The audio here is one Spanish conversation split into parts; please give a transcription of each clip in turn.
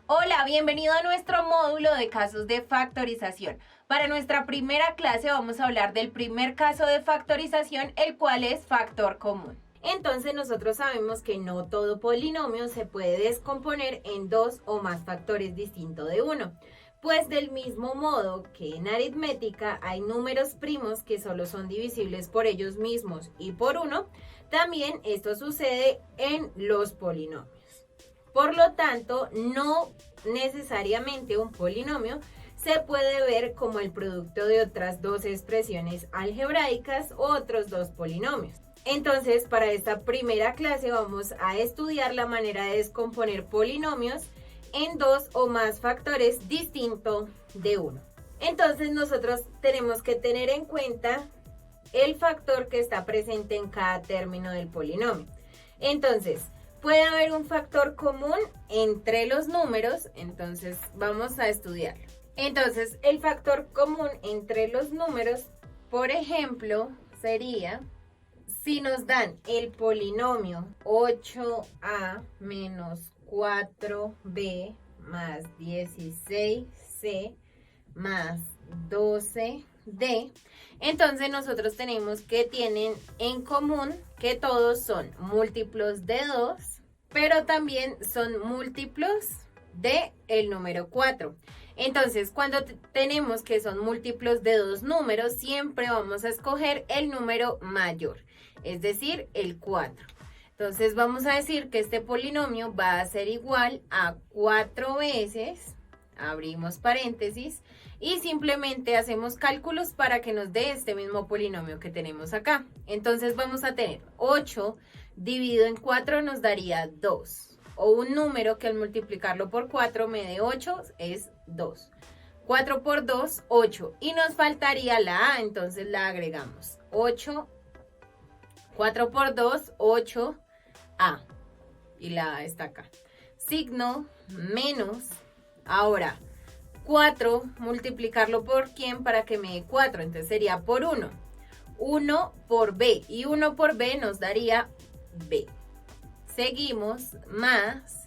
Hola, bienvenido a nuestro módulo de casos de factorización. Para nuestra primera clase vamos a hablar del primer caso de factorización, el cual es factor común. Entonces nosotros sabemos que no todo polinomio se puede descomponer en dos o más factores distintos de uno. Pues del mismo modo que en aritmética hay números primos que solo son divisibles por ellos mismos y por uno, también esto sucede en los polinomios. Por lo tanto, no necesariamente un polinomio se puede ver como el producto de otras dos expresiones algebraicas o otros dos polinomios. Entonces, para esta primera clase vamos a estudiar la manera de descomponer polinomios en dos o más factores distintos de uno. Entonces, nosotros tenemos que tener en cuenta el factor que está presente en cada término del polinomio. Entonces, puede haber un factor común entre los números, entonces vamos a estudiarlo. Entonces, el factor común entre los números, por ejemplo, sería si nos dan el polinomio 8a menos 4b más 16c más 12d, entonces nosotros tenemos que tienen en común que todos son múltiplos de 2, pero también son múltiplos de el número 4. Entonces, cuando tenemos que son múltiplos de dos números, siempre vamos a escoger el número mayor, es decir, el 4. Entonces, vamos a decir que este polinomio va a ser igual a 4 veces, abrimos paréntesis, y simplemente hacemos cálculos para que nos dé este mismo polinomio que tenemos acá. Entonces vamos a tener 8 dividido en 4 nos daría 2. O un número que al multiplicarlo por 4 me dé 8 es 2. 4 por 2, 8. Y nos faltaría la A, entonces la agregamos. 8, 4 por 2, 8A. Y la A está acá. Signo menos. Ahora, 4, multiplicarlo por ¿quién? Para que me dé 4, entonces sería por 1. 1 por B, y 1 por B nos daría B. Seguimos, más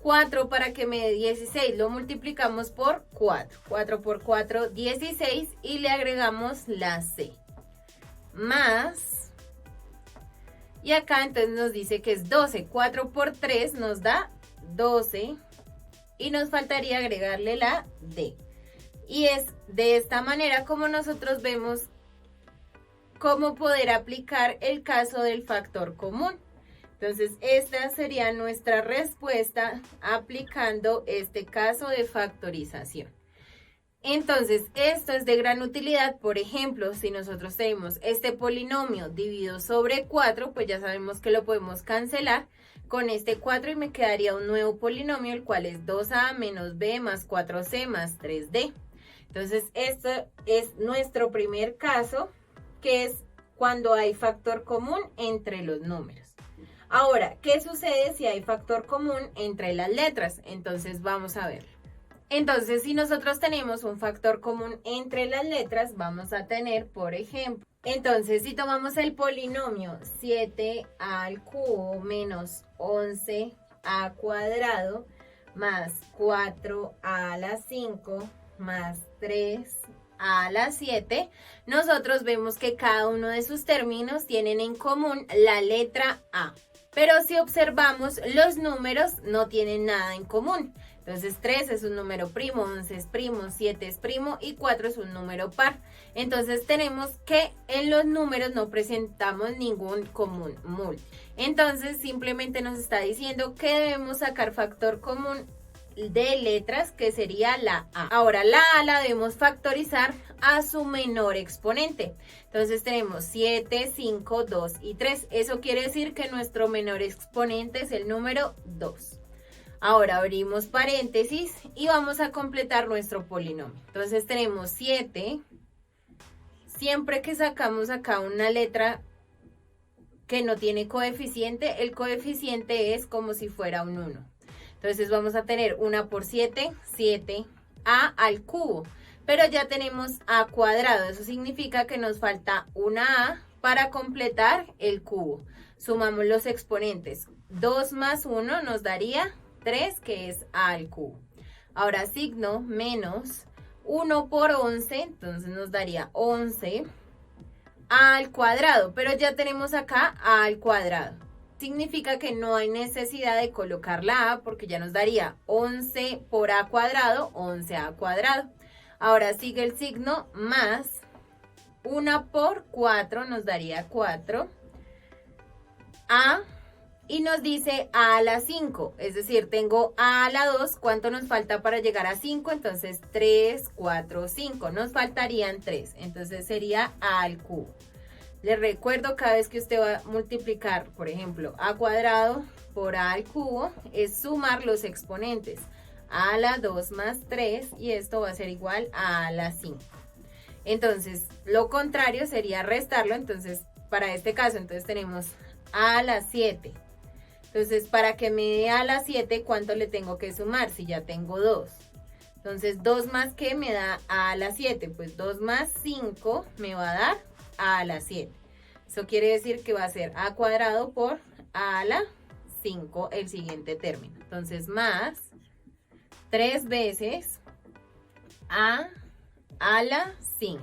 4 para que me dé 16, lo multiplicamos por 4. 4 por 4, 16, y le agregamos la C. Más, y acá entonces nos dice que es 12. 4 por 3 nos da 12. Y nos faltaría agregarle la D. Y es de esta manera como nosotros vemos cómo poder aplicar el caso del factor común. Entonces, esta sería nuestra respuesta aplicando este caso de factorización. Entonces, esto es de gran utilidad. Por ejemplo, si nosotros tenemos este polinomio dividido sobre 4, pues ya sabemos que lo podemos cancelar con este 4 y me quedaría un nuevo polinomio, el cual es 2a menos b más 4c más 3d. Entonces, esto es nuestro primer caso, que es cuando hay factor común entre los números. Ahora, ¿qué sucede si hay factor común entre las letras? Entonces, vamos a verlo. Entonces, si nosotros tenemos un factor común entre las letras, vamos a tener, por ejemplo, entonces si tomamos el polinomio 7a al cubo menos 11a cuadrado más 4a a la 5 más 3a a la 7, nosotros vemos que cada uno de sus términos tienen en común la letra A. Pero si observamos, los números no tienen nada en común. Entonces 3 es un número primo, 11 es primo, 7 es primo y 4 es un número par. Entonces tenemos que en los números no presentamos ningún común múltiplo. Entonces simplemente nos está diciendo que debemos sacar factor común de letras, que sería la A. Ahora la A la debemos factorizar a su menor exponente. Entonces tenemos 7, 5, 2 y 3. Eso quiere decir que nuestro menor exponente es el número 2. Ahora abrimos paréntesis y vamos a completar nuestro polinomio. Entonces tenemos 7. Siempre que sacamos acá una letra que no tiene coeficiente, el coeficiente es como si fuera un 1. Entonces vamos a tener 1 por 7, 7, a al cubo. Pero ya tenemos a cuadrado, eso significa que nos falta una a para completar el cubo. Sumamos los exponentes. 2 más 1 nos daría 3, que es a al cubo. Ahora signo menos 1 por 11, entonces nos daría 11 a al cuadrado, pero ya tenemos acá a al cuadrado. Significa que no hay necesidad de colocar la a porque ya nos daría 11 por a cuadrado, 11a cuadrado. Ahora sigue el signo más 1 por 4 nos daría 4 a y nos dice a la 5, es decir, tengo a la 2, ¿cuánto nos falta para llegar a 5? Entonces 3, 4, 5, nos faltarían 3, entonces sería a al cubo. Les recuerdo, cada vez que usted va a multiplicar, por ejemplo, a cuadrado por a al cubo, es sumar los exponentes, a la 2 más 3, y esto va a ser igual a la 5. Entonces, lo contrario sería restarlo, entonces, para este caso, entonces tenemos a la 7. Entonces, para que me dé a la 7, ¿cuánto le tengo que sumar? Si ya tengo 2. Entonces, 2 más ¿qué me da a la 7? Pues 2 más 5 me va a dar a la 7. Eso quiere decir que va a ser a cuadrado por a la 5 el siguiente término. Entonces, más 3 veces a la 5.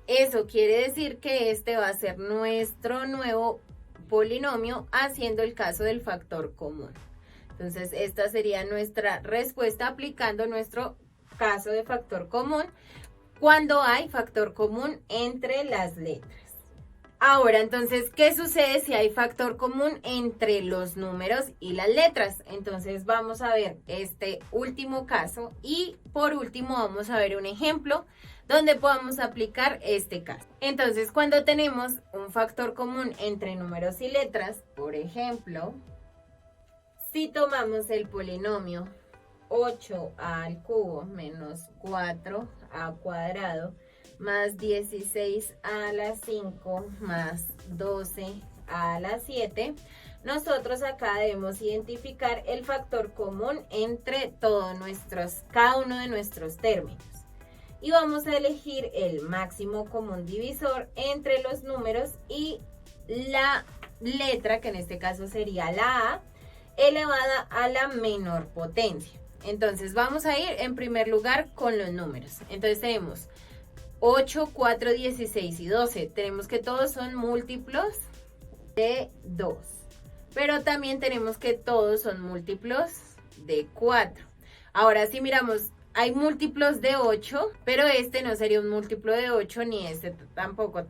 Eso quiere decir que este va a ser nuestro nuevo polinomio haciendo el caso del factor común. Entonces, esta sería nuestra respuesta aplicando nuestro caso de factor común cuando hay factor común entre las letras. Ahora, entonces, ¿qué sucede si hay factor común entre los números y las letras? Entonces, vamos a ver este último caso y por último vamos a ver un ejemplo donde podamos aplicar este caso. Entonces, cuando tenemos un factor común entre números y letras, por ejemplo, si tomamos el polinomio 8a al cubo menos 4a cuadrado más 16 a la 5 más 12 a la 7, nosotros acá debemos identificar el factor común entre cada uno de nuestros términos. Y vamos a elegir el máximo común divisor entre los números y la letra, que en este caso sería la a, elevada a la menor potencia. Entonces vamos a ir en primer lugar con los números. Entonces tenemos 8, 4, 16 y 12. Tenemos que todos son múltiplos de 2. Pero también tenemos que todos son múltiplos de 4. Ahora si miramos, hay múltiplos de 8, pero este no sería un múltiplo de 8, ni este tampoco.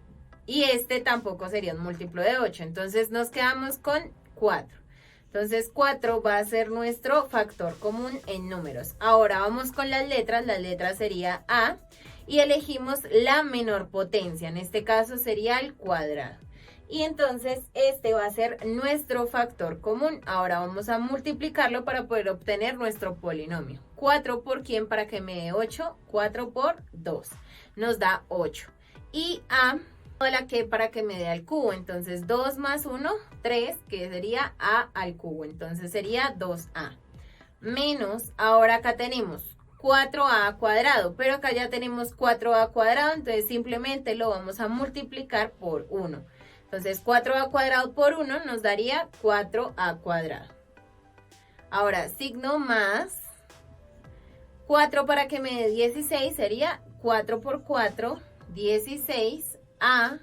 Y este tampoco sería un múltiplo de 8. Entonces nos quedamos con 4. Entonces 4 va a ser nuestro factor común en números. Ahora vamos con las letras. La letra sería A y elegimos la menor potencia. En este caso sería el cuadrado. Y entonces este va a ser nuestro factor común. Ahora vamos a multiplicarlo para poder obtener nuestro polinomio. 4 por ¿quién? Para que me dé 8. 4 por 2 nos da 8. Y A la que para que me dé al cubo. Entonces 2 más 1, 3, que sería a al cubo. Entonces sería 2a. Menos, ahora acá tenemos 4a cuadrado, pero acá ya tenemos 4a cuadrado, entonces simplemente lo vamos a multiplicar por 1. Entonces 4a cuadrado por 1 nos daría 4a cuadrado. Ahora signo más 4 para que me dé 16 sería 4 por 4, 16 a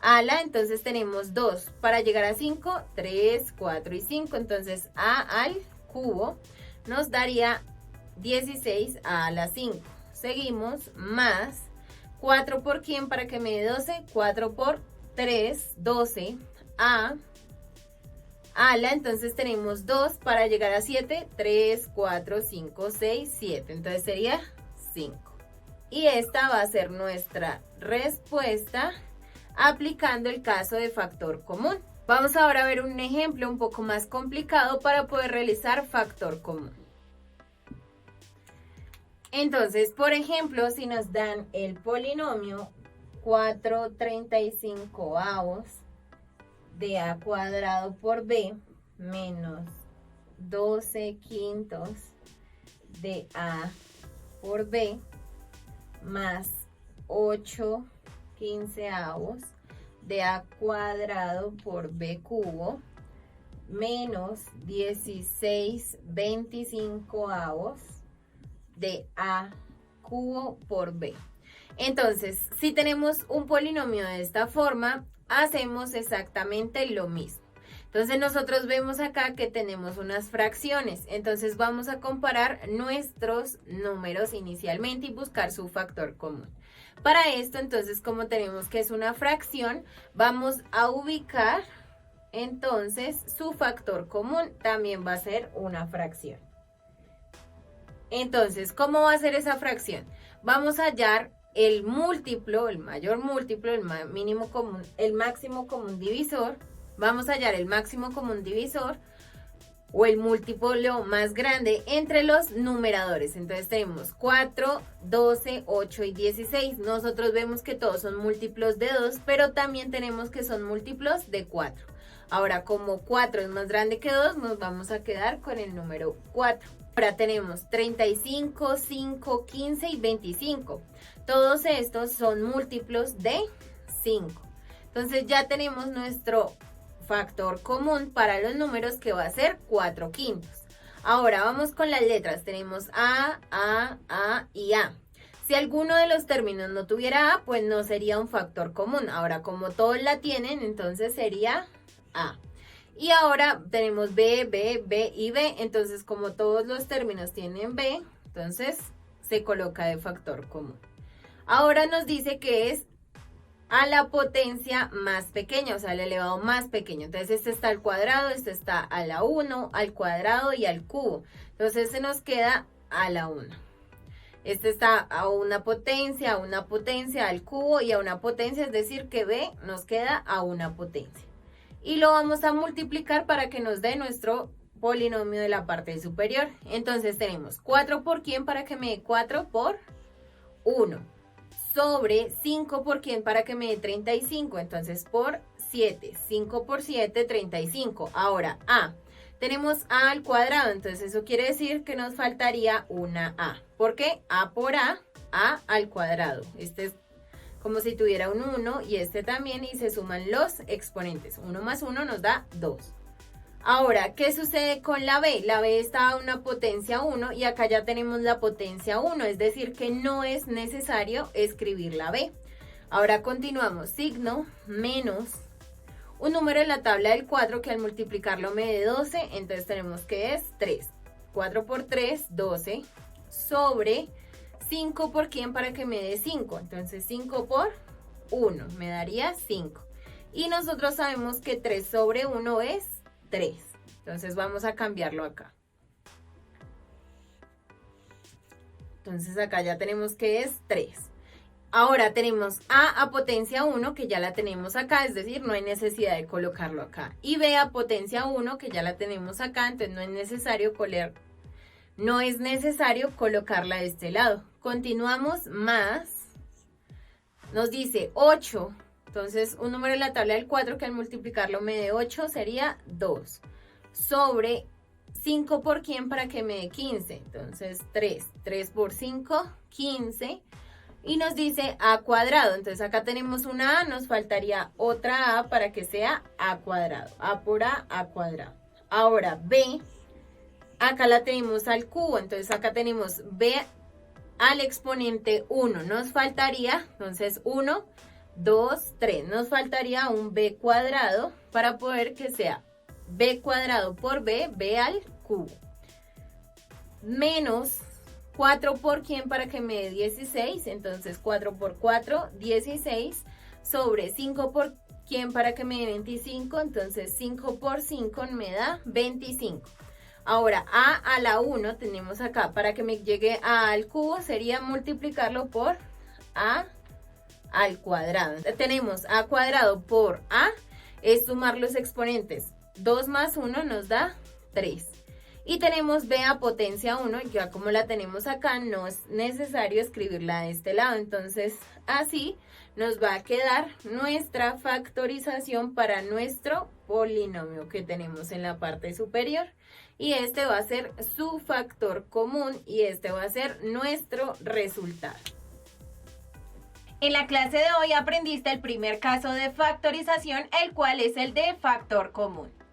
la, entonces tenemos 2. Para llegar a 5, 3, 4 y 5, entonces a al cubo nos daría 16 a la 5. Seguimos más 4 por ¿quién? Para que me dé 12, 4 por 3, 12 a la, entonces tenemos 2 para llegar a 7, 3, 4, 5, 6, 7, entonces sería 5. Y esta va a ser nuestra respuesta aplicando el caso de factor común. Vamos ahora a ver un ejemplo un poco más complicado para poder realizar factor común. Entonces, por ejemplo, si nos dan el polinomio 4/35 de a cuadrado por b menos 12 quintos de a por b más 8 quinceavos de a cuadrado por b cubo menos 16/25 de a cubo por b. Entonces, si tenemos un polinomio de esta forma, hacemos exactamente lo mismo. Entonces nosotros vemos acá que tenemos unas fracciones, entonces vamos a comparar nuestros números inicialmente y buscar su factor común. Para esto, entonces, como tenemos que es una fracción, vamos a ubicar entonces su factor común, también va a ser una fracción. Entonces, ¿cómo va a ser esa fracción? Vamos a hallar el múltiplo, el mayor múltiplo, el mínimo común, el máximo común divisor. Vamos a hallar el máximo común divisor o el múltiplo más grande entre los numeradores. Entonces tenemos 4, 12, 8 y 16. Nosotros vemos que todos son múltiplos de 2, pero también tenemos que son múltiplos de 4. Ahora, como 4 es más grande que 2, nos vamos a quedar con el número 4. Ahora tenemos 35, 5, 15 y 25. Todos estos son múltiplos de 5. Entonces ya tenemos nuestro factor común para los números que va a ser 4/5. Ahora vamos con las letras. Tenemos A y A. Si alguno de los términos no tuviera A, pues no sería un factor común. Ahora, como todos la tienen, entonces sería A. Y ahora tenemos B, B, B y B. Entonces, como todos los términos tienen B, entonces se coloca de factor común. Ahora nos dice que es a la potencia más pequeña, o sea, al elevado más pequeño. Entonces, este está al cuadrado, este está a la 1, al cuadrado y al cubo. Entonces, se nos queda a la 1. Este está a una potencia, al cubo y a una potencia, es decir, que B nos queda a una potencia. Y lo vamos a multiplicar para que nos dé nuestro polinomio de la parte superior. Entonces, tenemos 4 por quién para que me dé 4 por 1. Sobre 5 por quién para que me dé 35, entonces por 7, 5 por 7, 35. Ahora A, tenemos A al cuadrado, entonces eso quiere decir que nos faltaría una A. ¿Por qué? A por A al cuadrado. Este es como si tuviera un 1 y este también y se suman los exponentes. 1 más 1 nos da 2. Ahora, ¿qué sucede con la B? La B está a una potencia 1 y acá ya tenemos la potencia 1, es decir que no es necesario escribir la B. Ahora continuamos, signo menos un número en la tabla del 4 que al multiplicarlo me dé 12, entonces tenemos que es 3. 4 por 3, 12, sobre 5 por quién para que me dé 5, entonces 5 por 1 me daría 5. Y nosotros sabemos que 3 sobre 1 es 3. Entonces vamos a cambiarlo acá. Entonces acá ya tenemos que es 3. Ahora tenemos A potencia 1 que ya la tenemos acá, es decir, no hay necesidad de colocarlo acá. Y B a potencia 1 que ya la tenemos acá, entonces no es necesario colocarla de este lado. Continuamos más, nos dice 8. Entonces, un número en la tabla del 4 que al multiplicarlo me dé 8 sería 2. Sobre 5 por quién para que me dé 15. Entonces, 3. 3 por 5, 15. Y nos dice A cuadrado. Entonces, acá tenemos una A, nos faltaría otra A para que sea A cuadrado. A por A cuadrado. Ahora, B, acá la tenemos al cubo. Entonces, acá tenemos B al exponente 1. Nos faltaría, entonces, 1, 2, 3. Nos faltaría un B cuadrado para poder que sea B cuadrado por B, B al cubo. Menos 4 por quién para que me dé 16. Entonces 4 por 4, 16. Sobre 5 por quién para que me dé 25. Entonces 5 por 5 me da 25. Ahora a la 1 tenemos acá. Para que me llegue a al cubo sería multiplicarlo por A al cuadrado. Tenemos A cuadrado por A, es sumar los exponentes. 2 más 1 nos da 3. Y tenemos B a potencia 1, ya como la tenemos acá, no es necesario escribirla de este lado. Entonces, así nos va a quedar nuestra factorización para nuestro polinomio que tenemos en la parte superior. Y este va a ser su factor común y este va a ser nuestro resultado. En la clase de hoy aprendiste el primer caso de factorización, el cual es el de factor común.